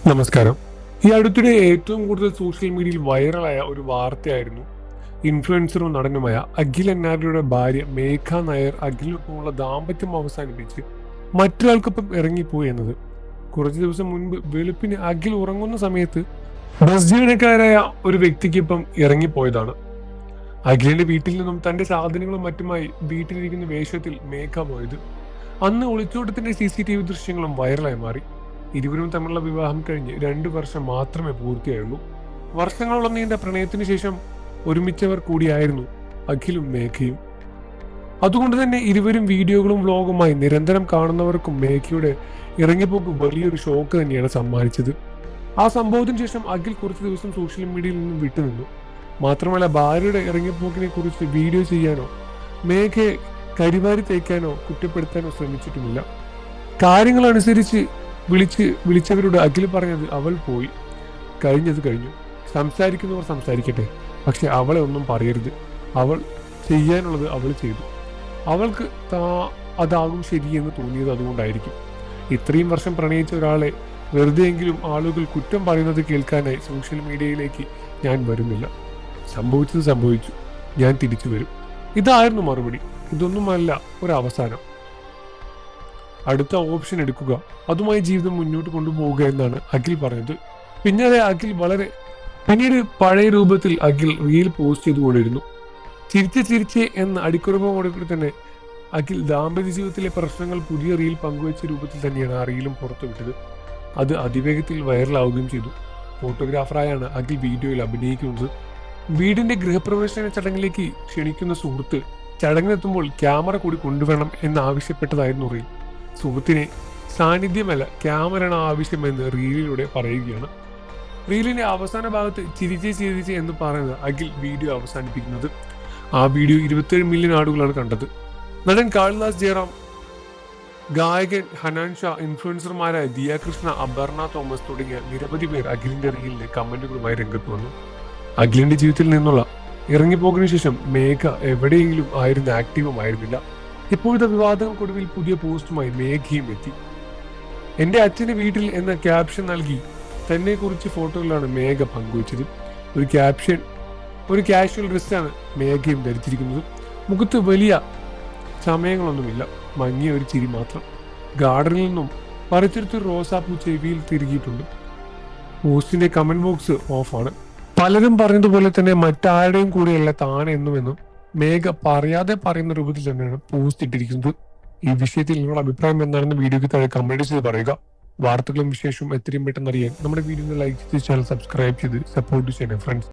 നമസ്കാരം. ഈ അടുത്തിടെ ഏറ്റവും കൂടുതൽ സോഷ്യൽ മീഡിയയിൽ വൈറലായ ഒരു വാർത്തയായിരുന്നു ഇൻഫ്ലുവൻസറും നടനുമായ അഖിൽ എന്നാരുടെ ഭാര്യ മേഘ നായർ അഖിലിനൊപ്പമുള്ള ദാമ്പത്യം അവസാനിപ്പിച്ച് മറ്റൊരാൾക്കൊപ്പം ഇറങ്ങിപ്പോയി എന്നത്. കുറച്ചു ദിവസം മുൻപ് വെളുപ്പിന് അഖിൽ ഉറങ്ങുന്ന സമയത്ത് ബസ് ജീവനക്കാരായ ഒരു വ്യക്തിക്കൊപ്പം ഇറങ്ങിപ്പോയതാണ്. അഖിലിന്റെ വീട്ടിൽ നിന്നും തന്റെ സാധനങ്ങളും മറ്റുമായി വീട്ടിലിരിക്കുന്ന വേഷത്തിൽ മേഘ പോയത്. അന്ന് ഒളിച്ചോട്ടത്തിന്റെ CCTV ദൃശ്യങ്ങളും വൈറലായി മാറി. ഇരുവരും തമ്മിലുള്ള വിവാഹം കഴിഞ്ഞ് 2 വർഷം മാത്രമേ പൂർത്തിയായുള്ളൂ. വർഷങ്ങളോളം നീണ്ട പ്രണയത്തിന് ശേഷം ഒരുമിച്ചവർ കൂടിയായിരുന്നു അഖിലും മേഘയും. അതുകൊണ്ട് തന്നെ ഇരുവരും വീഡിയോകളും വ്ലോഗുമായി നിരന്തരം കാണുന്നവർക്കും മേഘയുടെ ഇറങ്ങിപ്പോക്ക് വലിയൊരു ഷോക്ക് തന്നെയാണ് സമ്മാനിച്ചത്. ആ സംഭവത്തിന് ശേഷം അഖിൽ കുറച്ച് ദിവസം സോഷ്യൽ മീഡിയയിൽ നിന്നും വിട്ടുനിന്നു. മാത്രമല്ല, ഭാര്യയുടെ ഇറങ്ങിപ്പോക്കിനെ കുറിച്ച് വീഡിയോ ചെയ്യാനോ മേഘയെ കരിവാരി തേക്കാനോ കുറ്റപ്പെടുത്താനോ ശ്രമിച്ചിട്ടുമില്ല. കാര്യങ്ങൾ അനുസരിച്ച് വിളിച്ചവരോട് അഖിൽ പറഞ്ഞത് അവൾ പോയി, കഴിഞ്ഞത് കഴിഞ്ഞു, സംസാരിക്കുന്നവർ സംസാരിക്കട്ടെ, പക്ഷെ അവളെ ഒന്നും പറയരുത്, അവൾ ചെയ്യാനുള്ളത് അവൾ ചെയ്തു, അവൾക്ക് അതാകും ശരിയെന്ന് തോന്നിയത് അതുകൊണ്ടായിരിക്കും. ഇത്രയും വർഷം പ്രണയിച്ച ഒരാളെ വെറുതെയെങ്കിലും ആളുകൾ കുറ്റം പറയുന്നത് കേൾക്കാനായി സോഷ്യൽ മീഡിയയിലേക്ക് ഞാൻ വരുന്നില്ല. സംഭവിച്ചത് സംഭവിച്ചു, ഞാൻ തിരിച്ചു വരും. ഇതായിരുന്നു മറുപടി. ഇതൊന്നുമല്ല ഒരു അവസാനം. അടുത്ത ഓപ്ഷൻ എടുക്കുക, അതുമായി ജീവിതം മുന്നോട്ട് കൊണ്ടുപോവുക എന്നാണ് അഖിൽ പറഞ്ഞത്. പിന്നീട് പഴയ രൂപത്തിൽ അഖിൽ റീൽ പോസ്റ്റ് ചെയ്തുകൊണ്ടിരുന്നു. ചിരിച്ചേ എന്ന അടിക്കുറിപ്പോടെ തന്നെ അഖിൽ ദാമ്പത്യ ജീവിതത്തിലെ പ്രശ്നങ്ങൾ പുതിയ റീൽ പങ്കുവച്ച രൂപത്തിൽ തന്നെയാണ് ആ റീലും പുറത്തുവിട്ടത്. അത് അതിവേഗത്തിൽ വൈറലാവുകയും ചെയ്തു. ഫോട്ടോഗ്രാഫറായാണ് അഖിൽ വീഡിയോയിൽ അഭിനയിക്കുന്നത്. വീടിന്റെ ഗൃഹപ്രവേശന ചടങ്ങിലേക്ക് ക്ഷണിക്കുന്ന സുഹൃത്ത് ചടങ്ങിനെത്തുമ്പോൾ ക്യാമറ കൂടി കൊണ്ടുവരണം എന്നാവശ്യപ്പെട്ടതായിരുന്നു റീൽ. സുഹൃത്തിനെ സാന്നിധ്യമല്ല ക്യാമറയാണ് ആവശ്യമെന്ന് റീലിലൂടെ പറയുകയാണ്. റീലിന്റെ അവസാന ഭാഗത്ത് ചിരിച്ചേ എന്ന് പറയുന്നത് അഖിൽ വീഡിയോ അവസാനിപ്പിക്കുന്നത്. ആ വീഡിയോ 27 മില്യൺ ആളുകളാണ് കണ്ടത്. നടൻ കാളിദാസ് ജയറാം, ഗായകൻ ഹനാൻ ഷാ, ഇൻഫ്ലുവൻസർമാരായ ദിയ കൃഷ്ണ, അപർണ തോമസ് തുടങ്ങിയ നിരവധി പേർ അഖിലിന്റെ റീലിന് കമന്റുകളുമായി രംഗത്ത് വന്നു. അഖിലിന്റെ ജീവിതത്തിൽ നിന്നുള്ള ഇറങ്ങിപ്പോകിന് ശേഷം മേഘ എവിടെയെങ്കിലും ആയിരുന്ന ആക്റ്റീവുമായിരുന്നില്ല. ഇപ്പോഴത്തെ വിവാദങ്ങൾക്കൊടുവിൽ പുതിയ പോസ്റ്റുമായി മേഘയും എത്തി. എന്റെ അച്ഛന്റെ വീട്ടിൽ എന്ന ക്യാപ്ഷൻ നൽകി തന്നെ കുറിച്ച് ഫോട്ടോകളാണ് മേഘ പങ്കുവച്ചത്. ഒരു കാഷ്വൽ ഡ്രസ്സാണ് മേഘയും ധരിച്ചിരിക്കുന്നത്. മുഖത്ത് വലിയ സമയങ്ങളൊന്നുമില്ല, മങ്ങിയ ഒരു ചിരി മാത്രം. ഗാർഡനിൽ നിന്നും പറിച്ചെടുത്തൊരു റോസാപ്പൂ ചെവിയിൽ തിരികിയിട്ടുണ്ട്. പോസ്റ്റിന്റെ കമന്റ് ബോക്സ് ഓഫാണ്. പലരും പറഞ്ഞതുപോലെ തന്നെ മറ്റാരുടെയും കൂടെയല്ല താൻ എന്നുമെന്നും മേഘ പറയാതെ പറയുന്ന രൂപത്തിൽ തന്നെയാണ് പോസ്റ്റ് ഇട്ടിരിക്കുന്നത്. ഈ വിഷയത്തിൽ നിങ്ങളുടെ അഭിപ്രായം എന്താണെന്ന് വീഡിയോയ്ക്ക് താഴെ കമന്റ് ചെയ്ത് പറയുക. വാർത്തകളും വിശേഷവും എത്രയും പെട്ടെന്ന് അറിയാൻ നമ്മുടെ വീഡിയോ ലൈക്ക് ചെയ്ത് ചാനൽ സബ്സ്ക്രൈബ് ചെയ്ത് സപ്പോർട്ട് ചെയ്യണേ ഫ്രണ്ട്സ്.